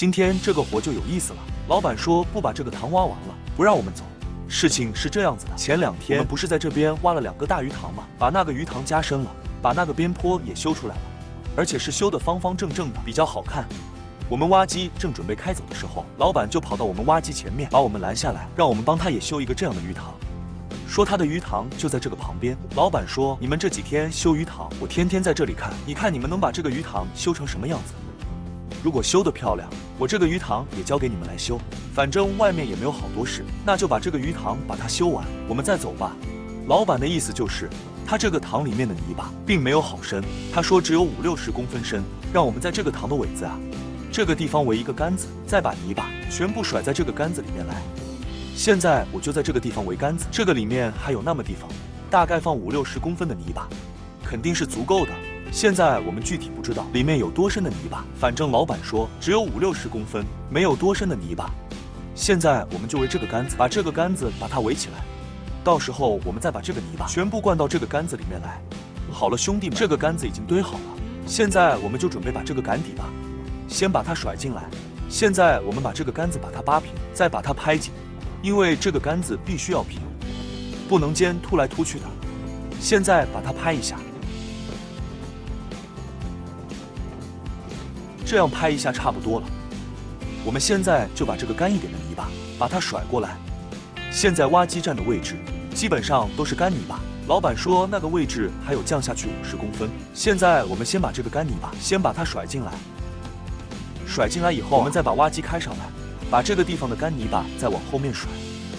今天这个活就有意思了。老板说不把这个塘挖完了，不让我们走。事情是这样子的，前2天我们不是在这边挖了2个大鱼塘吗？把那个鱼塘加深了，把那个边坡也修出来了，而且是修得方方正正的，比较好看。我们挖机正准备开走的时候，老板就跑到我们挖机前面，把我们拦下来，让我们帮他也修一个这样的鱼塘。说他的鱼塘就在这个旁边。老板说，你们这几天修鱼塘，我天天在这里看，你看你们能把这个鱼塘修成什么样子？如果修得漂亮，我这个鱼塘也交给你们来修。反正外面也没有好多事，那就把这个鱼塘把它修完，我们再走吧。老板的意思就是，他这个塘里面的泥巴并没有好深，他说只有50-60公分深，让我们在这个塘的尾子啊，这个地方围一个杆子，再把泥巴全部甩在这个杆子里面来。现在我就在这个地方围杆子，这个里面还有那么地方，大概放50-60公分的泥巴，肯定是足够的。现在我们具体不知道里面有多深的泥巴，反正老板说只有50-60公分，没有多深的泥巴。现在我们就围这个杆子，把这个杆子把它围起来，到时候我们再把这个泥巴全部灌到这个杆子里面来。好了，兄弟们，这个杆子已经堆好了，现在我们就准备把这个杆底吧，先把它甩进来。现在我们把这个杆子把它扒平，再把它拍紧，因为这个杆子必须要平，不能尖凸来凸去的。现在把它拍一下，这样拍一下差不多了。我们现在就把这个干一点的泥巴把它甩过来。现在挖机站的位置基本上都是干泥巴，老板说那个位置还有降下去50公分。现在我们先把这个干泥巴先把它甩进来，甩进来以后，我们再把挖机开上来，把这个地方的干泥巴再往后面甩。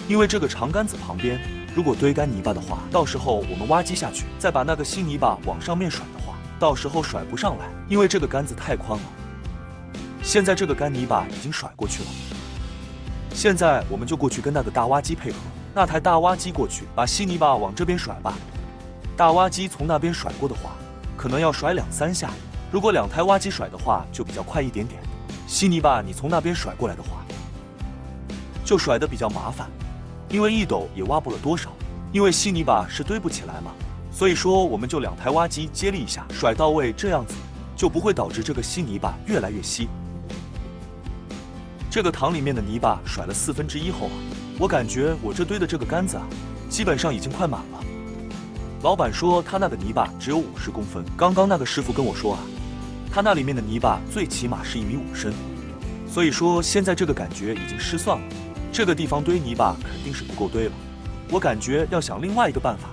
因为这个长杆子旁边如果堆干泥巴的话，到时候我们挖机下去再把那个新泥巴往上面甩的话，到时候甩不上来，因为这个杆子太宽了。现在这个干泥巴已经甩过去了，现在我们就过去跟那个大挖机配合，那台大挖机过去把稀泥巴往这边甩吧。大挖机从那边甩过的话，可能要甩2-3下，如果2台挖机甩的话就比较快一点点。稀泥巴你从那边甩过来的话，就甩得比较麻烦，因为一斗也挖不了多少，因为稀泥巴是堆不起来嘛，所以说我们就2台挖机接力一下，甩到位，这样子就不会导致这个稀泥巴越来越稀。这个塘里面的泥巴甩了1/4后啊，我感觉我这堆的这个杆子啊，基本上已经快满了。老板说他那个泥巴只有50公分，刚刚那个师傅跟我说啊，他那里面的泥巴最起码是1.5米深，所以说现在这个感觉已经失算了，这个地方堆泥巴肯定是不够堆了。我感觉要想另外一个办法，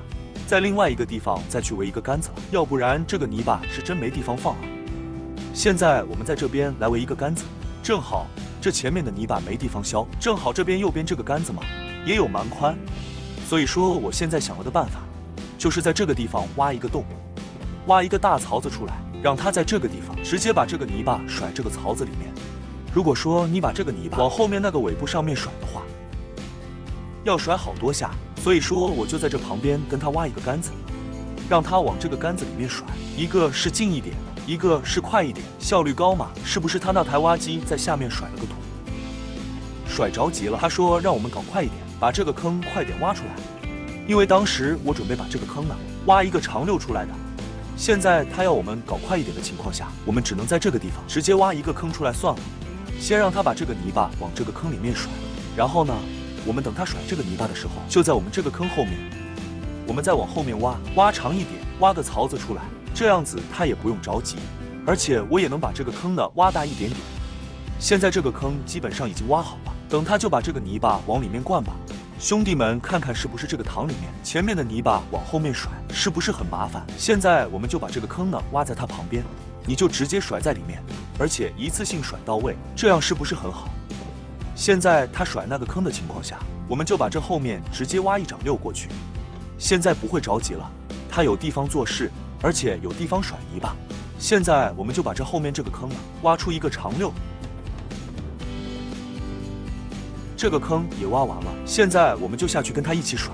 在另外一个地方再去围一个杆子了，要不然这个泥巴是真没地方放了。现在我们在这边来围一个杆子，正好这前面的泥巴没地方消，正好这边右边这个杆子嘛也有蛮宽，所以说我现在想了的办法，就是在这个地方挖一个洞，挖一个大槽子出来，让它在这个地方直接把这个泥巴甩这个槽子里面。如果说你把这个泥巴往后面那个尾部上面甩的话，要甩好多下，所以说我就在这旁边跟他挖一个杆子，让他往这个杆子里面甩，一个是近一点，一个是快一点，效率高嘛，是不是？他那台挖机在下面甩了个土，甩着急了，他说让我们搞快一点，把这个坑快点挖出来。因为当时我准备把这个坑呢挖一个长溜出来的，现在他要我们搞快一点的情况下，我们只能在这个地方直接挖一个坑出来算了。先让他把这个泥巴往这个坑里面甩，然后呢，我们等他甩这个泥巴的时候，就在我们这个坑后面，我们再往后面挖，挖长一点，挖个槽子出来，这样子他也不用着急，而且我也能把这个坑呢挖大一点点。现在这个坑基本上已经挖好了，等他就把这个泥巴往里面灌吧。兄弟们，看看是不是这个塘里面前面的泥巴往后面甩，是不是很麻烦？现在我们就把这个坑呢挖在它旁边，你就直接甩在里面，而且一次性甩到位，这样是不是很好？现在他甩那个坑的情况下，我们就把这后面直接挖一掌溜过去。现在不会着急了，他有地方做事，而且有地方甩泥巴。现在我们就把这后面这个坑呢挖出一个长溜。这个坑也挖完了，现在我们就下去跟他一起甩，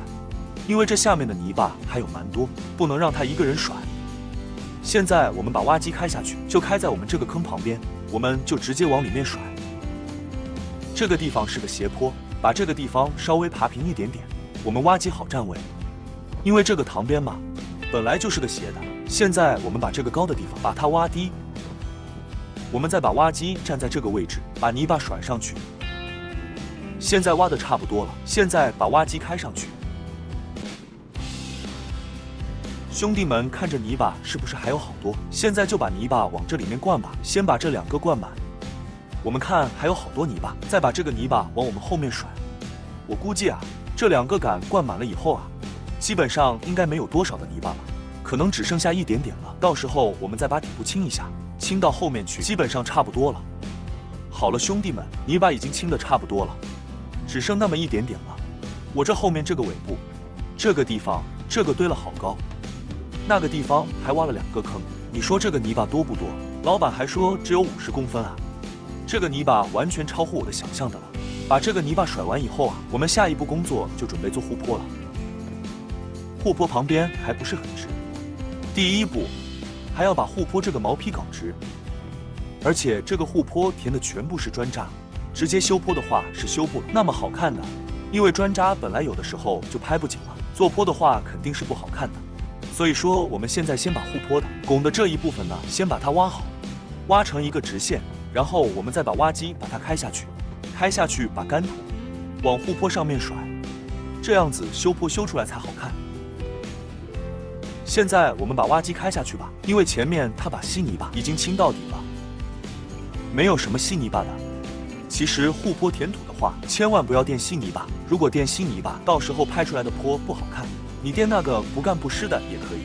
因为这下面的泥巴还有蛮多，不能让他一个人甩。现在我们把挖机开下去，就开在我们这个坑旁边，我们就直接往里面甩。这个地方是个斜坡，把这个地方稍微爬平一点点，我们挖机好站位。因为这个塘边嘛，本来就是个斜的，现在我们把这个高的地方把它挖低，我们再把挖机站在这个位置，把泥巴甩上去。现在挖的差不多了，现在把挖机开上去。兄弟们，看着泥巴是不是还有好多？现在就把泥巴往这里面灌吧，先把这2个灌满。我们看还有好多泥巴，再把这个泥巴往我们后面甩。我估计啊，这2个杆灌满了以后啊，基本上应该没有多少的泥巴了，可能只剩下一点点了。到时候我们再把底部清一下，清到后面去，基本上差不多了。好了，兄弟们，泥巴已经清的差不多了，只剩那么一点点了。我这后面这个尾部，这个地方，这个堆了好高。那个地方还挖了2个坑，你说这个泥巴多不多？老板还说只有50公分啊，这个泥巴完全超乎我的想象的了。把这个泥巴甩完以后啊，我们下一步工作就准备做护坡了。护坡旁边还不是很直，第一步还要把护坡这个毛坯搞直，而且这个护坡填的全部是砖渣，直接修坡的话是修不那么好看的，因为砖渣本来有的时候就拍不紧了，做坡的话肯定是不好看的。所以说，我们现在先把护坡的拱的这一部分呢，先把它挖好，挖成一个直线，然后我们再把挖机把它开下去，把干土往护坡上面甩，这样子修坡修出来才好看。现在我们把挖机开下去吧，因为前面它把稀泥巴已经清到底了，没有什么稀泥巴的。其实护坡填土的话，千万不要垫稀泥巴，如果垫稀泥巴，到时候拍出来的坡不好看。你垫那个不干不湿的也可以，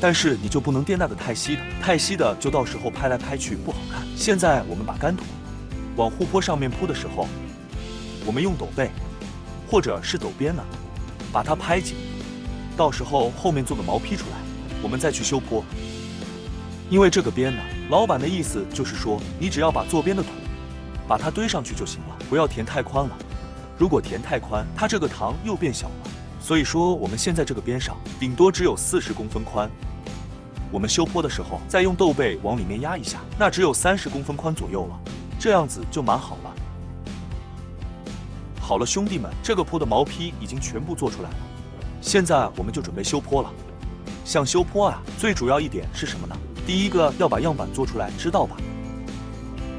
但是你就不能垫那个太稀的，太稀的就到时候拍来拍去不好看。现在我们把干土往护坡上面铺的时候，我们用斗背或者是斗边呢，把它拍紧，到时候后面做个毛坯出来，我们再去修坡。因为这个边呢，老板的意思就是说，你只要把坐边的土把它堆上去就行了，不要填太宽了。如果填太宽，它这个塘又变小了。所以说，我们现在这个边上顶多只有40公分宽，我们修坡的时候再用豆背往里面压一下，那只有30公分宽左右了，这样子就蛮好了。好了，兄弟们，这个坡的毛坯已经全部做出来了，现在我们就准备修坡了。像修坡啊，最主要一点是什么呢？第一个要把样板做出来，知道吧？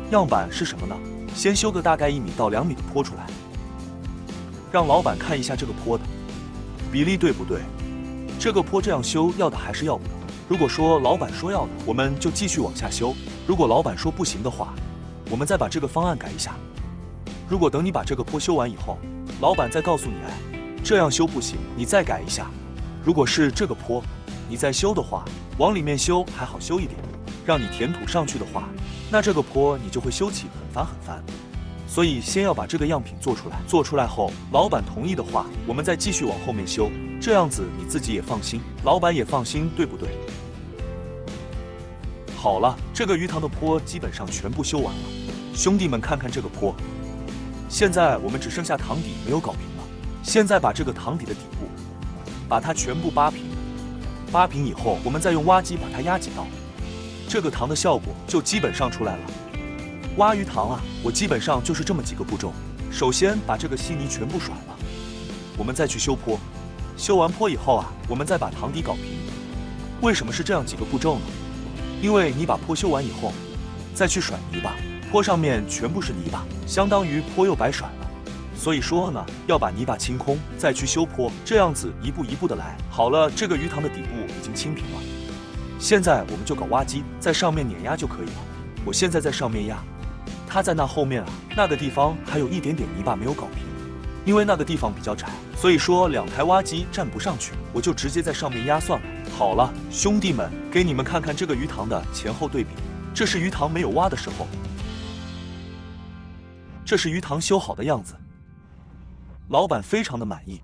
样板是什么呢？先修个大概1米到2米的坡出来，让老板看一下这个坡的比例对不对？这个坡这样修要的还是要不得？如果说老板说要的，我们就继续往下修；如果老板说不行的话，我们再把这个方案改一下。如果等你把这个坡修完以后，老板再告诉你，哎，这样修不行，你再改一下。如果是这个坡，你再修的话，往里面修还好修一点，让你填土上去的话，那这个坡你就会修起很烦很烦。所以先要把这个样品做出来，做出来后，老板同意的话，我们再继续往后面修，这样子你自己也放心，老板也放心，对不对？好了，这个鱼塘的坡基本上全部修完了，兄弟们看看这个坡，现在我们只剩下塘底没有搞平了。现在把这个塘底的底部，把它全部扒平，扒平以后，我们再用挖机把它压几道，这个塘的效果就基本上出来了。挖鱼塘啊，我基本上就是这么几个步骤。首先把这个稀泥全部甩了，我们再去修坡。修完坡以后啊，我们再把塘底搞平。为什么是这样几个步骤呢？因为你把坡修完以后，再去甩泥巴，坡上面全部是泥巴，相当于坡又白甩了。所以说呢，要把泥巴清空，再去修坡，这样子一步一步的来。好了，这个鱼塘的底部已经清平了，现在我们就搞挖机，在上面碾压就可以了。我现在在上面压。它在那后面啊，那个地方还有一点点泥巴没有搞平，因为那个地方比较窄，所以说2台挖机站不上去，我就直接在上面压算了。好了，兄弟们，给你们看看这个鱼塘的前后对比，这是鱼塘没有挖的时候，这是鱼塘修好的样子，老板非常的满意。